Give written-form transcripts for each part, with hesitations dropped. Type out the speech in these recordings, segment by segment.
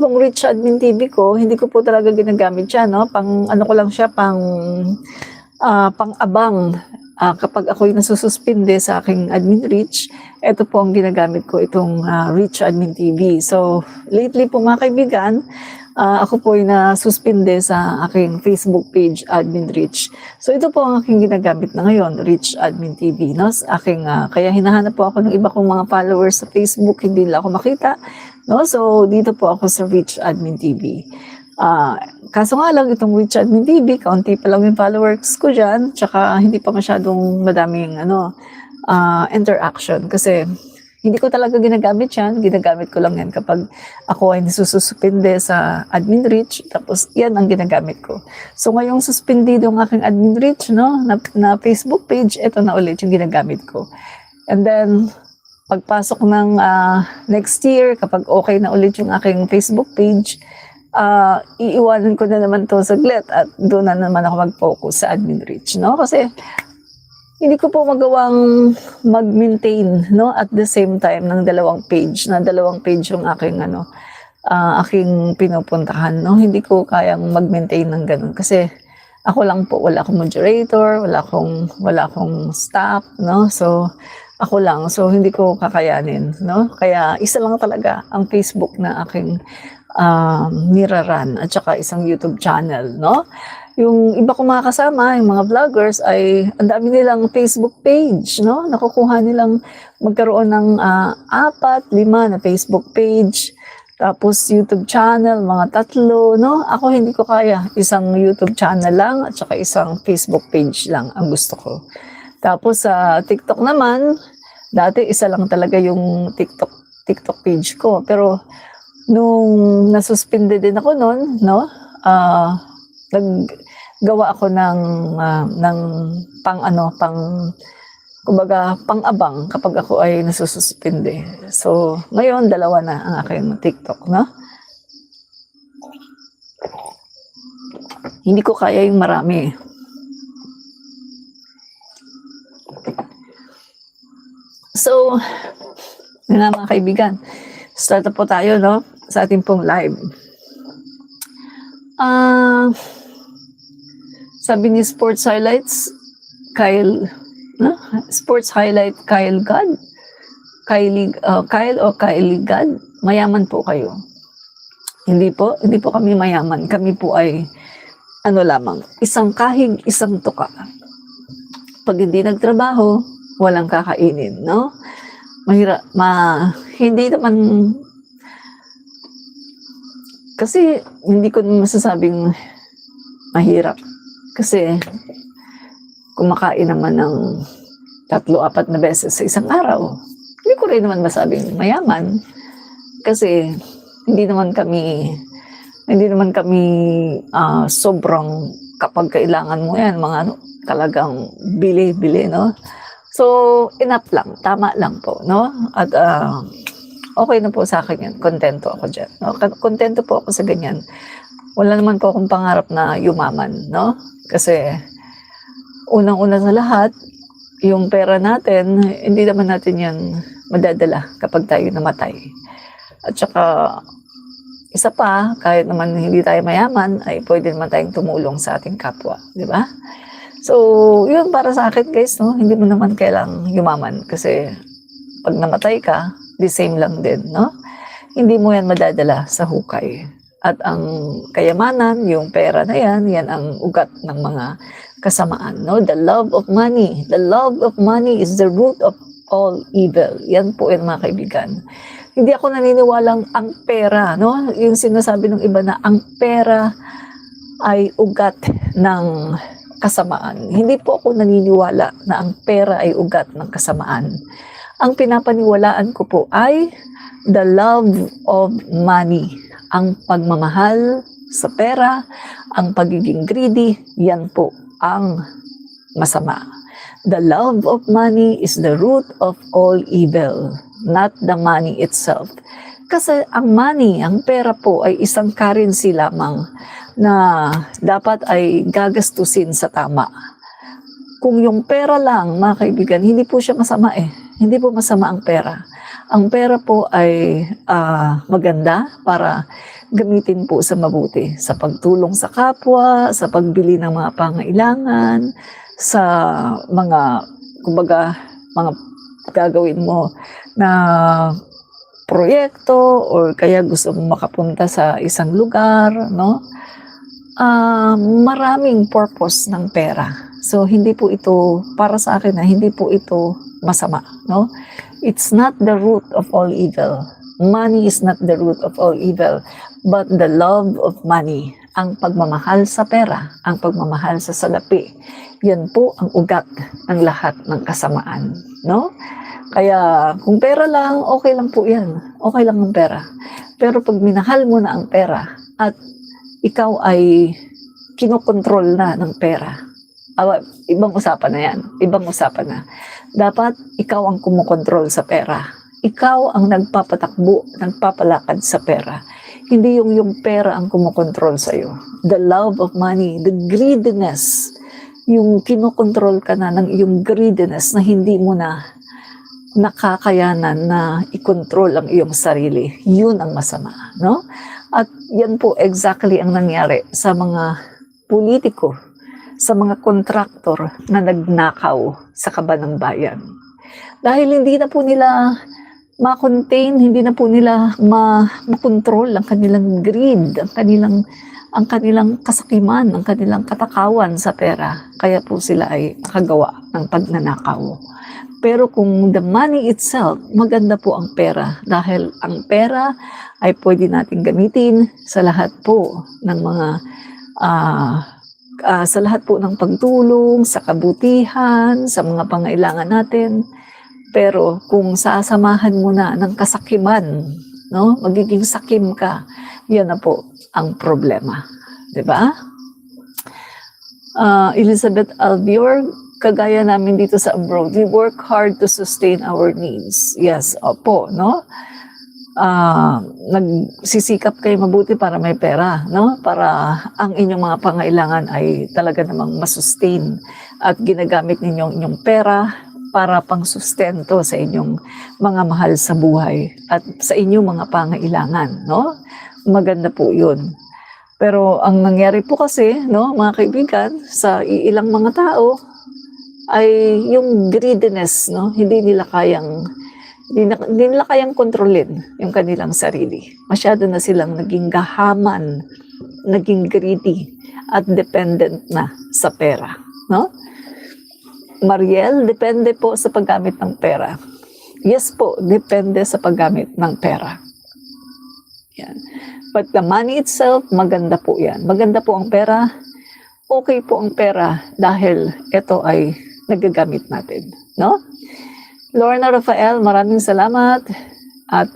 Yung Rich Admin TV ko, hindi ko po talaga ginagamit siya, no? Pang ano ko lang siya, pang-abang. Kapag ako'y nasususpinde sa aking admin reach, ito po ang ginagamit ko, itong Rich Admin TV. So, lately po mga kaibigan, ako po ay nasuspinde sa aking Facebook page, Admin Reach. So, ito po ang aking ginagamit na ngayon, Rich Admin TV. No? Kaya hinahanap po ako ng iba kong mga followers sa Facebook, hindi nila ako makita. No? So, dito po ako sa Rich Admin TV. Kaso nga lang, itong Rich Admin TV, kaunti pa lang yung followers ko dyan, tsaka hindi pa masyadong madaming interaction. Kasi hindi ko talaga ginagamit yan. Ginagamit ko lang yan kapag ako ay nasususpinde sa admin reach. Tapos yan ang ginagamit ko. So ngayong suspendido ang aking admin reach, no, na Facebook page, ito na ulit yung ginagamit ko. And then, pagpasok ng next year, kapag okay na ulit yung aking Facebook page, iiwanan ko na naman to saglit at doon na naman ako mag-focus sa admin reach, no? Kasi hindi ko po magawang mag-maintain, no, at the same time ng dalawang page yung aking pinupuntahan, no. Hindi ko kayang mag-maintain ng ganun kasi ako lang po, wala akong moderator, wala akong staff, no. So ako lang, so hindi ko kakayanin, no. Kaya isa lang talaga ang Facebook na aking niraran at saka isang YouTube channel, no. Yung iba kong mga kasama, yung mga vloggers, ay ang dami nilang Facebook page, no? Nakukuha nilang magkaroon ng 4, 5 na Facebook page, tapos YouTube channel, mga 3, no? Ako hindi ko kaya. Isang YouTube channel lang at saka isang Facebook page lang ang gusto ko. Tapos sa TikTok naman, dati isa lang talaga yung TikTok page ko. Pero nung nasuspinde din ako noon, no? Naggawa ako ng pang-abang kapag ako ay nasususpinde. So, ngayon, 2 na ang aking TikTok, no? Hindi ko kaya yung marami. So, yun na mga kaibigan. Start na po tayo, no? Sa ating pong live. Sabi ni Sports Highlights, Kyle God? Kyle o Kylie God? Mayaman po kayo. Hindi po kami mayaman. Kami po ay lamang, isang kahig, isang tuka. Pag hindi nagtrabaho, walang kakainin, no? Hindi naman, kasi hindi ko masasabing mahirap. Kasi kumakain naman ng 3-4 na beses sa isang araw. Hindi ko rin naman masabing mayaman. Kasi hindi naman kami sobrang kapag kailangan mo yan, mga talagang bili-bili, no? So, enough lang, tama lang po, no? At okay na po sa akin yan, kontento ako dyan, no? Kontento po ako sa ganyan. Wala naman po akong pangarap na yumaman, no? Kasi unang-una sa lahat, yung pera natin, hindi naman natin yan madadala kapag tayo namatay. At saka, isa pa, kahit naman hindi tayo mayaman, ay pwede naman tayong tumulong sa ating kapwa, di ba? So, yun para sa akin guys, no? Hindi mo naman kailang yumaman kasi pag namatay ka, the same lang din, no? Hindi mo yan madadala sa hukay. At ang kayamanan, yung pera na yan ang ugat ng mga kasamaan, no? The love of money is the root of all evil. Yan po yan mga kaibigan. Hindi ako naniniwalang ang pera, no? Yung sinasabi ng iba na ang pera ay ugat ng kasamaan. Hindi po ako naniniwala na ang pera ay ugat ng kasamaan. Ang pinapaniwalaan ko po ay the love of money. Ang pagmamahal sa pera, ang pagiging greedy, yan po ang masama. The love of money is the root of all evil, not the money itself. Kasi ang money, ang pera po ay isang currency lamang na dapat ay gagastusin sa tama. Kung yung pera lang, mga kaibigan, hindi po siya masama eh. Hindi po masama ang pera. Ang pera po ay maganda para gamitin po sa mabuti, sa pagtulong sa kapwa, sa pagbili ng mga pangailangan, sa mga, kumbaga, mga gagawin mo na proyekto or kaya gusto mong makapunta sa isang lugar, no? Maraming purpose ng pera. So, hindi po ito, para sa akin hindi po ito masama, no? It's not the root of all evil. Money is not the root of all evil, but the love of money, ang pagmamahal sa pera, ang pagmamahal sa salapi, yan po ang ugat ng lahat ng kasamaan, no? Kaya kung pera lang, okay lang po yan. Okay lang ang pera. Pero pag minahal mo na ang pera at ikaw ay kinokontrol na ng pera, ibang usapan na yan. Ibang usapan na. Dapat ikaw ang kumokontrol sa pera. Ikaw ang nagpapatakbo, nagpapalakad sa pera. Hindi yung pera ang kumokontrol sa'yo. The love of money, the greediness, yung kinokontrol ka na ng iyong greediness na hindi mo na nakakayanan na i-control ang iyong sarili. Yun ang masama, no? At yan po exactly ang nangyari sa mga politiko, sa mga kontraktor na nagnakaw sa kaban ng bayan. Dahil hindi na po nila ma-contain, hindi na po nila ma-control ang kanilang greed, ang kanilang kasakiman, ang kanilang katakawan sa pera. Kaya po sila ay nakagawa ng pagnanakaw. Pero kung the money itself, maganda po ang pera. Dahil ang pera ay pwede natin gamitin sa lahat po ng mga sa lahat po ng pagtulong, sa kabutihan, sa mga pangailangan natin. Pero kung sasamahan mo na ng kasakiman, no, magiging sakim ka, yan na po ang problema. Diba? Elizabeth Albior, kagaya namin dito sa abroad, we work hard to sustain our needs. Yes, opo, no? Nagsisikap kayo mabuti para may pera, no? Para ang inyong mga pangailangan ay talaga namang masustain at ginagamit ninyong inyong pera para pang-sustento sa inyong mga mahal sa buhay at sa inyong mga pangailangan, no? Maganda po 'yun. Pero ang nangyari po kasi, no, mga kaibigan, sa ilang mga tao ay yung greediness, no, hindi nila kayang kontrolin yung kanilang sarili. Masyado na silang naging gahaman, naging greedy at dependent na sa pera, no? Mariel, depende po sa paggamit ng pera. Yes po, depende sa paggamit ng pera. Yan. But the money itself, maganda po yan. Maganda po ang pera. Okay po ang pera dahil ito ay nagagamit natin, no? Lorna Rafael, maraming salamat. At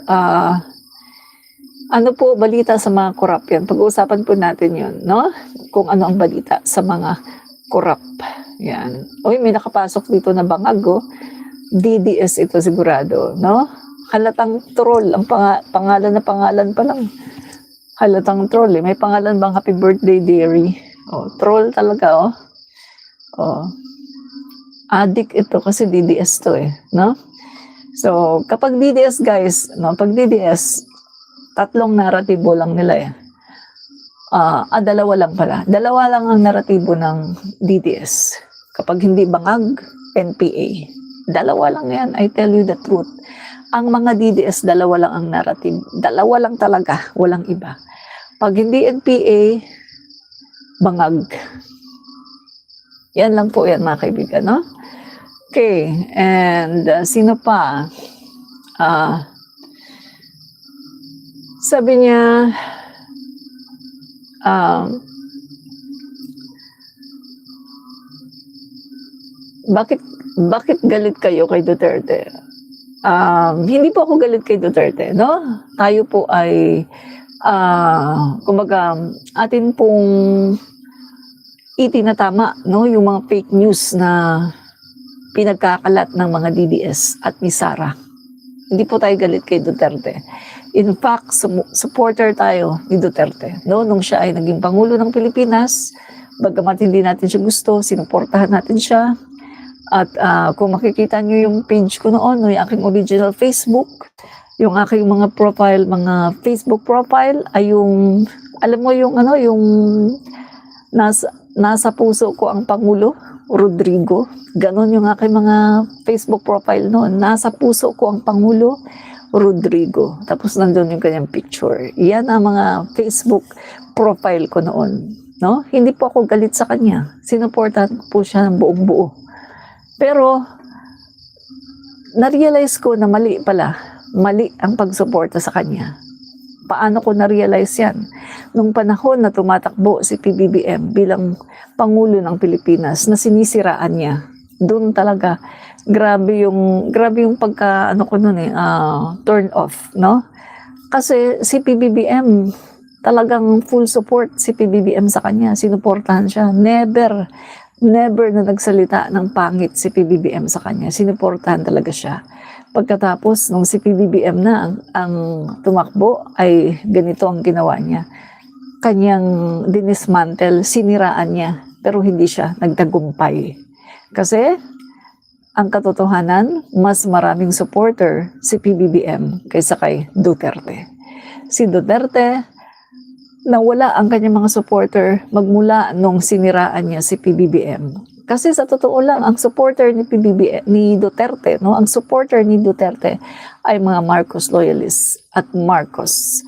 ano po balita sa mga korap yan? Pag-uusapan po natin yun, no? Kung ano ang balita sa mga korap. Yan. Uy, may nakapasok dito na bangag, oh. DDS ito sigurado, no? Halatang troll. Ang pangalan pa lang. Halatang troll, eh. May pangalan bang happy birthday, dearie? Oh, troll talaga, oh. Oh. Addict ito kasi DDS to, eh, no? So, kapag DDS, guys, no, pag DDS, tatlong naratibo lang nila, eh. Dalawa lang pala. Dalawa lang ang naratibo ng DDS. Kapag hindi bangag, NPA. Dalawa lang yan. I tell you the truth. Ang mga DDS, dalawa lang ang narrative. Dalawa lang talaga. Walang iba. Pag hindi NPA, bangag. Yan lang po yan, mga kaibigan, no? Okay. And sino pa? Sabi niya, bakit galit kayo kay Duterte? Hindi po ako galit kay Duterte, no? Tayo po ay kumbaga atin pong itinatama, no, yung mga fake news na pinagkakalat ng mga DDS at ni Sara. Hindi po tayo galit kay Duterte. In fact, supporter tayo ni Duterte. No? Nung siya ay naging Pangulo ng Pilipinas, bagamat hindi natin siya gusto, sinuportahan natin siya. At kung makikita nyo yung page ko noon, yung aking original Facebook, Yung aking mga profile, mga Facebook profile ay yung, alam mo yung ano, yung nasa puso ko ang Pangulo, Rodrigo. Ganon yung aking mga Facebook profile noon. Nasa puso ko ang Pangulo, Rodrigo. Tapos nandun yung kanyang picture. Yan ang mga Facebook profile ko noon. No? Hindi po ako galit sa kanya. Sinuportahan ko po siya ng buong buo. Pero, na-realize ko na mali pala. Mali ang pagsuporta sa kanya. Paano ko na-realize yan? Nung panahon na tumatakbo si PBBM bilang Pangulo ng Pilipinas, na sinisiraan niya, doon talaga, grabe yung pagka, ano ko nun turn off, no? Kasi si PBBM, talagang full support si PBBM sa kanya, sinuportahan siya. Never na nagsalita ng pangit si PBBM sa kanya, sinuportahan talaga siya. Pagkatapos, nung si PBBM na ang tumakbo, ay ganito ang ginawa niya. Kanyang dinismantle, siniraan niya, pero hindi siya nagtagumpay. Kasi, ang katotohanan, mas maraming supporter si PBBM kaysa kay Duterte. Si Duterte, nawala ang kanyang mga supporter magmula nung siniraan niya si PBBM. Kasi sa totoo lang, ang supporter ni Duterte, no, ang supporter ni Duterte ay mga Marcos loyalists at Marcos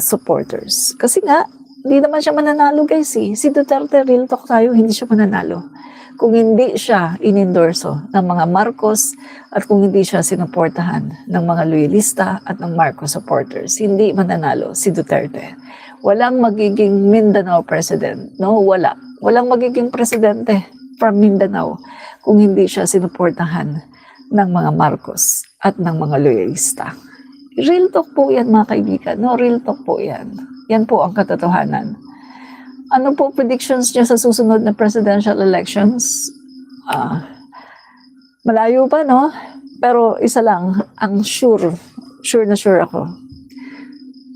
supporters. Kasi nga, hindi naman siya mananalo guys eh. Si Duterte, real talk tayo, hindi siya mananalo. Kung hindi siya inendorso ng mga Marcos at kung hindi siya sinuportahan ng mga loyalista at ng Marcos supporters, hindi mananalo si Duterte. Walang magiging Mindanao president, no? Walang magiging presidente from Mindanao kung hindi siya sinuportahan ng mga Marcos at ng mga loyalista. Real talk po yan mga kaibigan, no? Real talk po yan. Yan po ang katotohanan. Ano po predictions niya sa susunod na presidential elections? Malayo pa, no? Pero isa lang, ang sure na sure ako.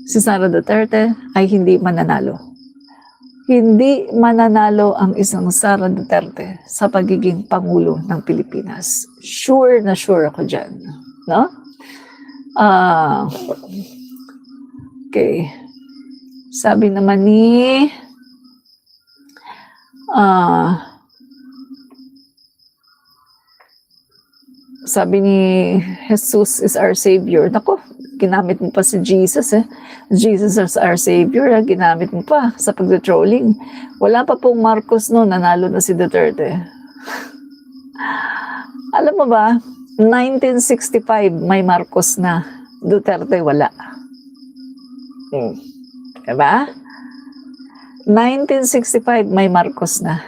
Si Sara Duterte ay hindi mananalo. Hindi mananalo ang isang Sara Duterte sa pagiging Pangulo ng Pilipinas. Sure na sure ako dyan. No? Okay. Sabi naman ni Jesus is our Savior. Nako, ginamit mo pa si Jesus eh. Jesus is our Savior, ginamit mo pa sa pag-trolling. Wala pa pong Marcos no, nanalo na si Duterte. Alam mo ba, 1965 may Marcos na, Duterte wala. Diba? 1965 may Marcos na.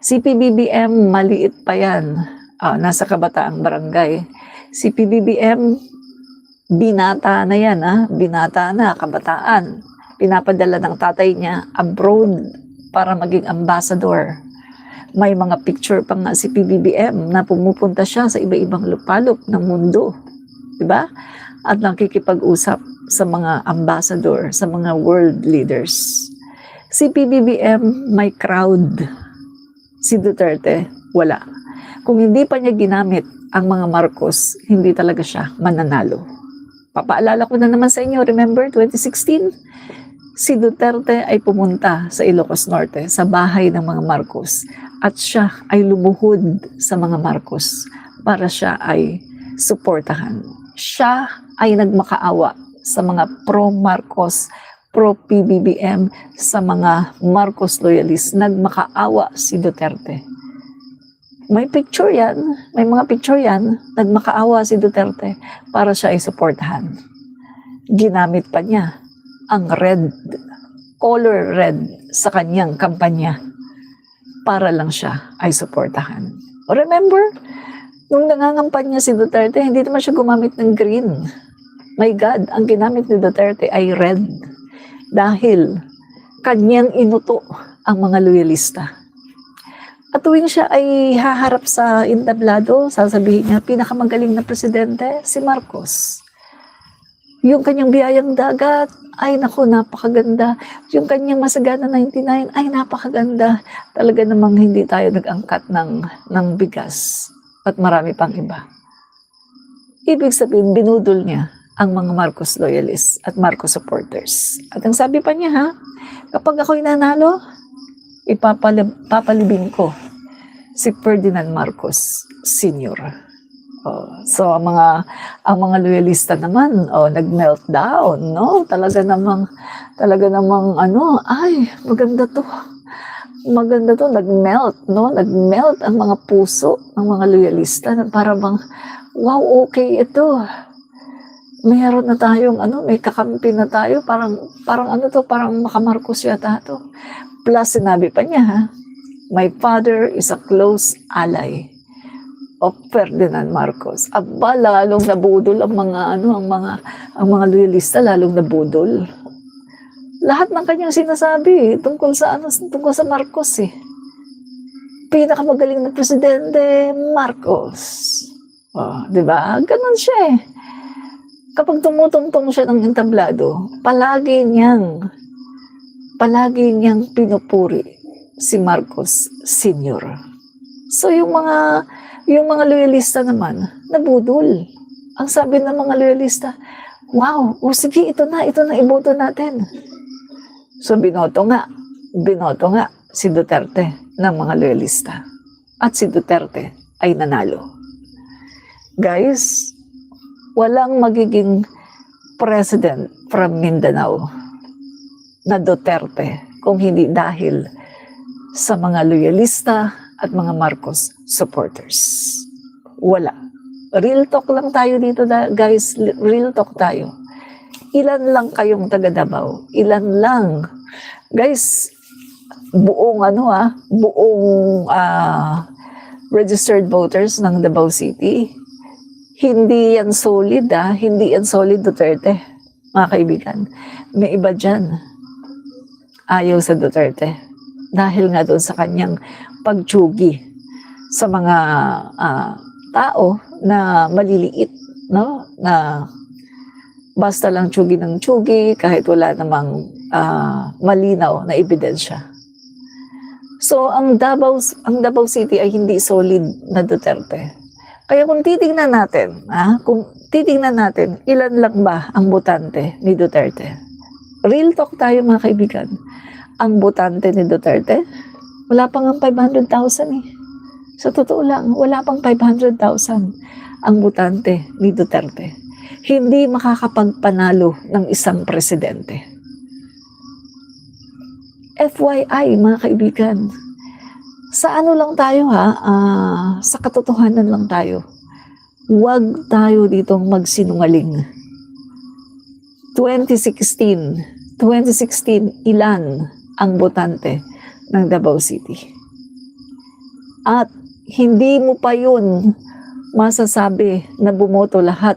Si PBBM, maliit pa yan. Nasa Kabataang Barangay. Si PBBM, binata na yan, binata na, kabataan. Pinapadala ng tatay niya abroad para maging ambassador. May mga picture pa nga si PBBM na pumupunta siya sa iba-ibang lupalop ng mundo. Diba? At nakikipag-usap sa mga ambassador, sa mga world leaders. Si PBBM, may crowd. Si Duterte, wala. Kung hindi pa niya ginamit ang mga Marcos, hindi talaga siya mananalo. Papaalala ko na naman sa inyo, remember 2016? Si Duterte ay pumunta sa Ilocos Norte, sa bahay ng mga Marcos, at siya ay lumuhod sa mga Marcos para siya ay suportahan. Siya ay nagmakaawa sa mga pro-Marcos, pro-PBBM, sa mga Marcos loyalists. Nagmakaawa si Duterte. May picture yan, may mga picture yan, nagmakaawa si Duterte para siya ay suportahan. Ginamit pa niya ang red, color red sa kanyang kampanya para lang siya ay suportahan. Remember, nung nangangampanya si Duterte, hindi naman siya gumamit ng green. My God, ang ginamit ni Duterte ay red dahil kanyang inuto ang mga loyalista. At tuwing siya ay haharap sa entablado, sasabihin niya, pinakamagaling na presidente, si Marcos. Yung kanyang biyayang dagat, ay naku, napakaganda. Yung kanyang masagana 99, ay napakaganda. Talaga namang hindi tayo nag-angkat ng bigas. At marami pang iba. Ibig sabihin, binudol niya ang mga Marcos loyalists at Marcos supporters. At ang sabi pa niya, ha, kapag ako'y nanalo, papalibing ko si Ferdinand Marcos Sr. So ang mga loyalista naman nag-meltdown, no? Talaga namang ano, ay maganda to, nag-melt, no? Nag-melt ang mga puso ng mga loyalista na para bang wow, okay ito. Meron na tayong may kakampi na tayo, parang ano to, parang makamarcos yata to. Plus sinabi pa niya, ha, my father is a close ally of Ferdinand Marcos. Aba, lalong nabudol ang mga loyalista, lalong nabudol. Lahat ng kanyang sinasabi tungkol sa Marcos eh. Pinakamagaling na presidente, Marcos. Di ba? Ganun siya eh. Kapag tumutungtong siya ng entablado, palagi niyang pinupuri si Marcos Sr. So yung mga loyalista naman, nabudol. Ang sabi ng mga loyalista, wow, sige, ito na, iboto natin. So binoto nga si Duterte ng mga loyalista. At si Duterte ay nanalo. Guys, walang magiging president from Mindanao na Duterte kung hindi dahil sa mga loyalista at mga Marcos supporters. Wala. Real talk lang tayo dito, guys. Real talk tayo. Ilan lang kayong taga Davao? Ilan lang? Guys, buong registered voters ng Davao City. Hindi yan solid, hindi yan solid Duterte, mga kaibigan. May iba dyan. Ayaw sa Duterte. Dahil nga doon sa kanyang pagtsugi sa mga tao na maliliit, no? Na basta lang tsugi ng tsugi kahit wala namang malinaw na ebidensya. So ang Davao City ay hindi solid na Duterte. Kaya kung titingnan natin, ilan lang ba ang botante ni Duterte? Real talk tayo, mga kaibigan. Ang botante ni Duterte, wala pang 500,000 eh. Sa totoo lang, wala pang 500,000 ang botante ni Duterte. Hindi makakapagpanalo ng isang presidente. FYI, mga kaibigan, sa ano lang tayo sa katotohanan lang tayo. Huwag tayo ditong magsinungaling. 2016, ilan ang botante ng Davao City? At hindi mo pa yun masasabi na bumoto lahat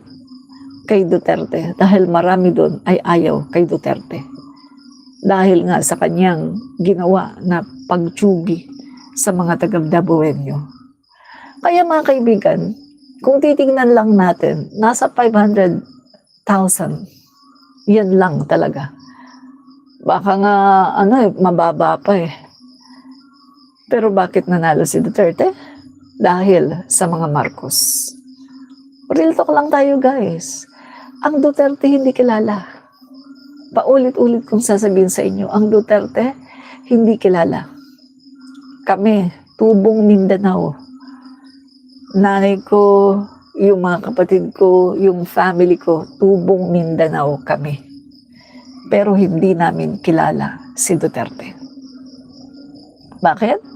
kay Duterte dahil marami doon ay ayaw kay Duterte. Dahil nga sa kanyang ginawa na pagtsugi sa mga taga-Davaoenyo. Kaya mga kaibigan, kung titingnan lang natin, nasa 500,000, yan lang talaga. Baka nga, mababa pa eh. Pero bakit nanalo si Duterte? Dahil sa mga Marcos. Real talk lang tayo, guys. Ang Duterte hindi kilala. Paulit-ulit kong sasabihin sa inyo, ang Duterte hindi kilala. Kami, tubong Mindanao. Nanay ko, yung mga kapatid ko, yung family ko, tubong Mindanao kami. Pero hindi namin kilala si Duterte. Bakit?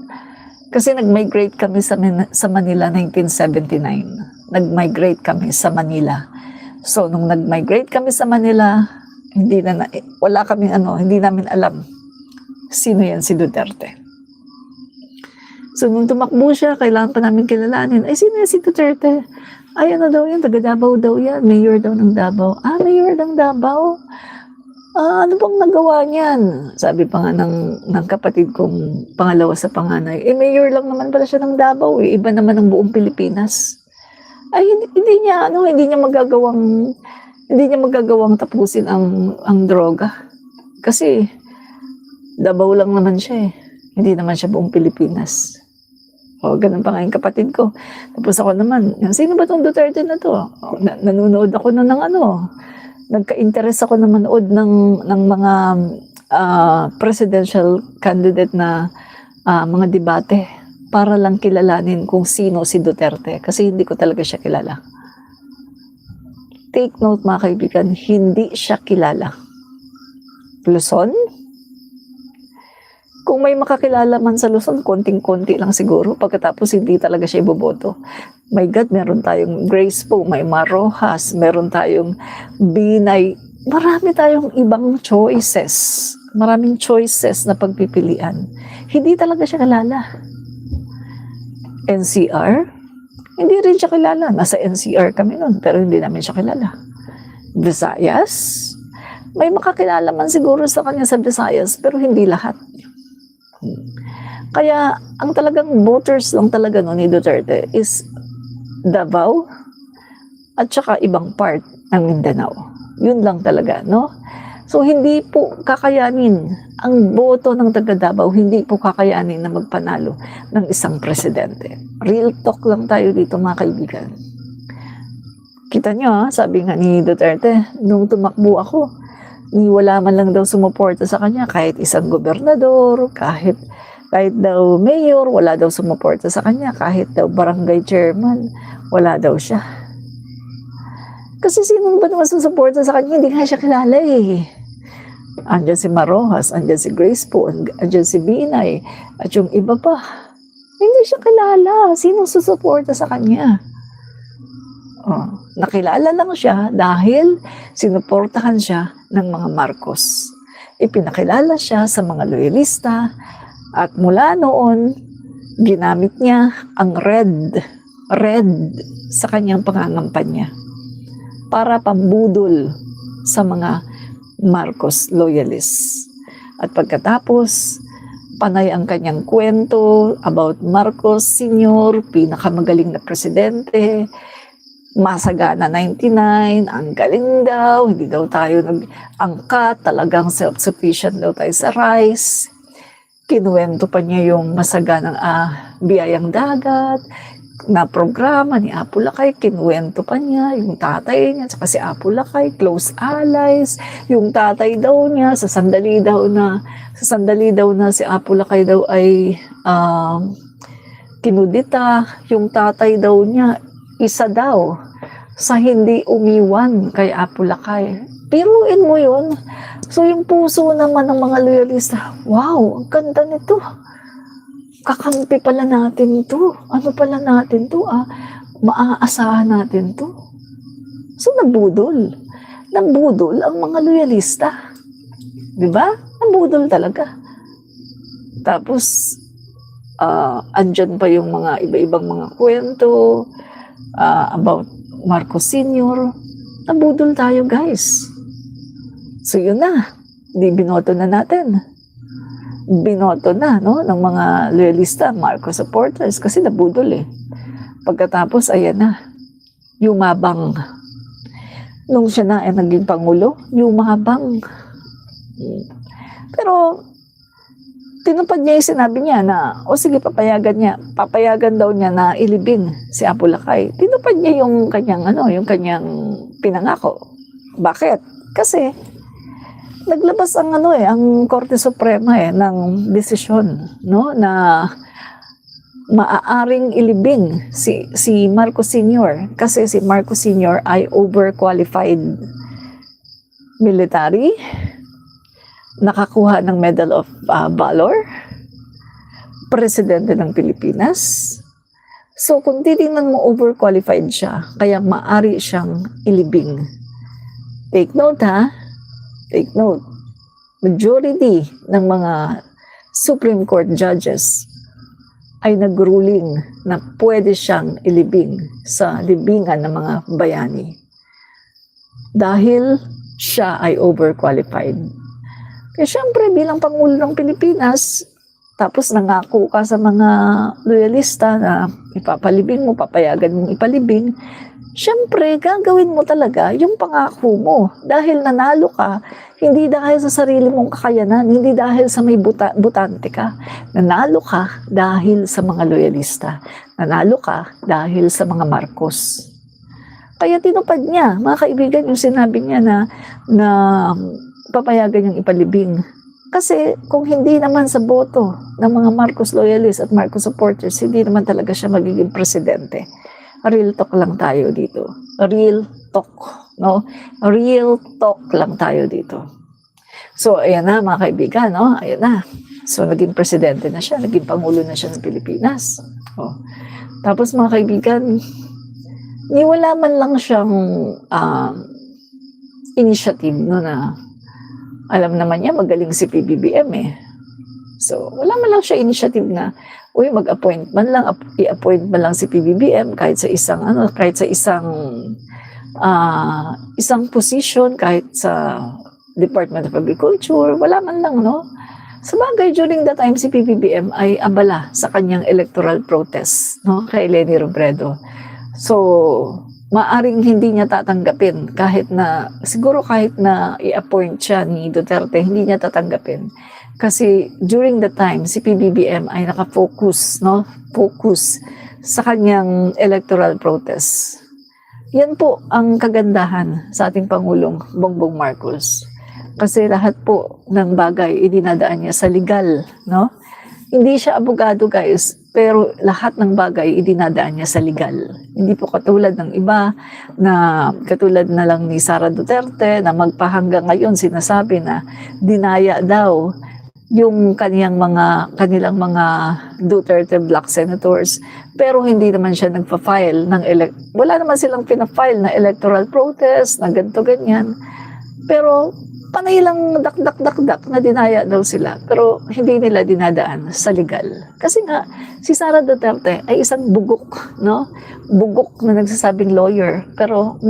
Kasi nag-migrate kami sa Manila 1979. Nag-migrate kami sa Manila. So, nung nag-migrate kami sa Manila, hindi namin alam sino yan si Duterte. So, nung tumakbo siya, kailangan pa namin kilalanin, ay, sino yan si Duterte? Ay, ano daw yan? Taga Davao daw yan. Mayor daw ng Davao. Mayor ng Davao? Ano bang nagawa niyan? Sabi pa nga ng kapatid kong pangalawa sa panganay, mayor lang naman pala siya ng Davao. Iba naman ang buong Pilipinas. Ay, hindi niya magagawang tapusin ang droga. Kasi Davao lang naman siya eh. Hindi naman siya buong Pilipinas. O, ganun pa nga yung kapatid ko. Tapos ako naman, sino ba tong Duterte na to? O, nanonood ako nun ng nagka-interest ako na manood ng mga presidential candidate na mga debate para lang kilalanin kung sino si Duterte kasi hindi ko talaga siya kilala. Take note mga kaibigan, hindi siya kilala. Luzon? Kung may makakilala man sa Luzon, konting-konti lang siguro. Pagkatapos hindi talaga siya iboboto. My God, meron tayong Grace po, may Marojas, meron tayong Binay. Marami tayong ibang choices. Maraming choices na pagpipilian. Hindi talaga siya kilala. NCR? Hindi rin siya kilala. Nasa NCR kami nun, pero hindi namin siya kilala. Visayas? May makakilala man siguro sa kanya sa Visayas, pero hindi lahat. Kaya, ang talagang voters lang talaga no, ni Duterte is Davao at saka ibang part ng Mindanao. Yun lang talaga, no? So, hindi po kakayanin ang boto ng taga Davao, hindi po kakayanin na magpanalo ng isang presidente. Real talk lang tayo dito mga kaibigan. Kita nyo, sabi nga ni Duterte, nung tumakbo ako, wala man lang daw sumuporta sa kanya, kahit isang gobernador, kahit daw mayor, wala daw sumuporta sa kanya, kahit daw barangay chairman, wala daw siya. Kasi sino ba naman susuporta sa kanya? Hindi nga siya kilala eh. Andyan si Marojas, andyan si Grace po, andyan si Binay, at yung iba pa. Hindi siya kilala. Sino susuporta sa kanya? Nakilala lang siya dahil sinuportahan siya ng mga Marcos. Ipinakilala siya sa mga loyalista at mula noon, ginamit niya ang red sa kanyang pangangampanya para pambudol sa mga Marcos loyalists. At pagkatapos, panay ang kanyang kwento about Marcos Sr., pinakamagaling na presidente, masagana 99, ang galing daw, hindi daw tayo nag-angkat, talagang self-sufficient daw tayo sa rice. Kinuwento pa niya yung masaganang biyayang dagat, na programa ni Apo Lakay, kinuwento pa niya, yung tatay niya, saka si Apo Lakay, close allies, yung tatay daw niya, sa sandali daw na si Apo Lakay daw ay kinudita, yung tatay daw niya, isa daw sa hindi umiwan kay Apo Lakay. Piruin mo yun. So yung puso naman ng mga loyalista, wow, ang ganda nito. Kakampi pala natin to. Ano pala natin to? Maaasahan natin to. So nabudol. Nabudol ang mga loyalista. Diba? Nabudol talaga. Tapos, andyan pa yung mga iba-ibang mga kwento about Marcos Sr. Nabudol tayo, guys. So yun na. Di binoto na natin. Binoto na, no, ng mga loyalista, Marcos supporters, kasi nabudol eh. Pagkatapos, ayan na, yumabang. Nung siya na ay naging pangulo, yumabang. Pero, tinupad niya yung sinabi niya na, sige, papayagan daw niya na ilibing si Apo Lakay. Tinupad niya yung kanyang, yung kanyang pinangako. Bakit? Kasi, naglabas ang ang Korte Suprema ng desisyon, no, na maaaring ilibing si Marcos Sr. kasi si Marcos Sr. ay overqualified military, nakakuha ng Medal of Valor, presidente ng Pilipinas. So kung titingnan mo, overqualified siya, kaya maaari siyang ilibing. Take note Take note, majority ng mga Supreme Court judges ay nag-ruling na pwede siyang ilibing sa libingan ng mga bayani dahil siya ay overqualified. Kaya syempre bilang Pangulo ng Pilipinas, tapos nangako ka sa mga loyalista na ipapalibing mo, papayagan mong ipalibing, syempre, gagawin mo talaga yung pangako mo. Dahil nanalo ka, hindi dahil sa sarili mong kakayanan, hindi dahil sa may butante ka. Nanalo ka dahil sa mga loyalista. Nanalo ka dahil sa mga Marcos. Kaya tinupad niya, mga kaibigan, yung sinabi niya na papayagan niyang ipalibing. Kasi kung hindi naman sa boto ng mga Marcos loyalists at Marcos supporters, hindi naman talaga siya magiging presidente. Real talk lang tayo dito. Real talk, no? Real talk lang tayo dito. So, ayan na mga kaibigan, no? Ayan na. So, naging presidente na siya, naging pangulo na siya ng Pilipinas. Oh. Tapos mga kaibigan, wala man lang siyang initiative, no, na alam naman niya magaling si PBBM eh. So, wala man lang siya initiative na mag-appoint man lang, i-appoint man lang si PBBM kahit sa isang isang position, kahit sa Department of Agriculture, wala man lang, no? Sabagay, during the time si PBBM ay abala sa kanyang electoral protest, no, kay Leni Robredo. So, maaring hindi niya tatanggapin siguro kahit na i-appoint siya ni Duterte, hindi niya tatanggapin. Kasi during the time, si PBBM ay nakafocus, no? Focus sa kanyang electoral protest. Yan po ang kagandahan sa ating Pangulong Bongbong Marcos. Kasi lahat po ng bagay idinadaan niya sa legal, no? Hindi siya abogado, guys, pero lahat ng bagay idinadaan niya sa legal. Hindi po katulad ng iba na katulad na lang ni Sara Duterte na magpahanggang ngayon sinasabi na dinaya daw yung kanilang mga Duterte Black senators, pero hindi naman siya nagpa-file ng wala naman silang pina-file na electoral protest na ganito ganyan. Pero panay lang dak na dinaya daw sila, pero hindi nila dinadaan sa legal. Kasi nga si Sara Duterte ay isang bugok, no? Bugok na nagsasabing lawyer, pero